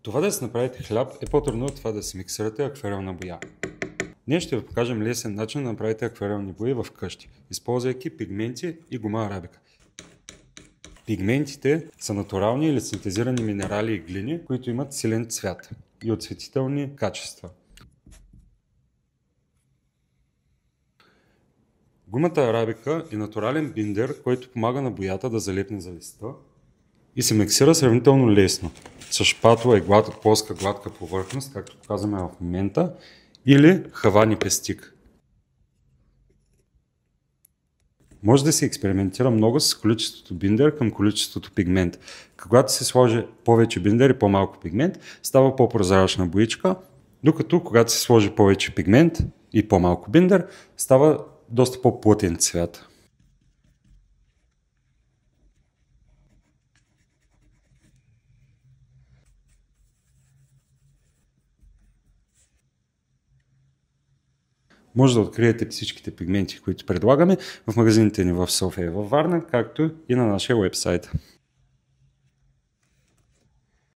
Това да си направите хляб е по-трудно от това да си миксирате акварелна боя. Ние ще ви покажем лесен начин да направите акварелни бои в къщи, използвайки пигменти и гума арабика. Пигментите са натурални или синтезирани минерали и глини, които имат силен цвят и отцветителни качества. Гумата арабика е натурален биндер, който помага на боята да залепне за листа и се миксира сравнително лесно. С шпатула и плоска гладка повърхност, както показваме в момента, или хаван и пестик. Може да се експериментира много с количеството биндер към количеството пигмент. Когато се сложи повече биндер и по-малко пигмент, става по-прозрачна боичка, докато когато се сложи повече пигмент и по-малко биндер, става доста по-плътен цвят. Може да откриете всичките пигменти, които предлагаме в магазините ни в София и във Варна, както и на нашия уебсайт.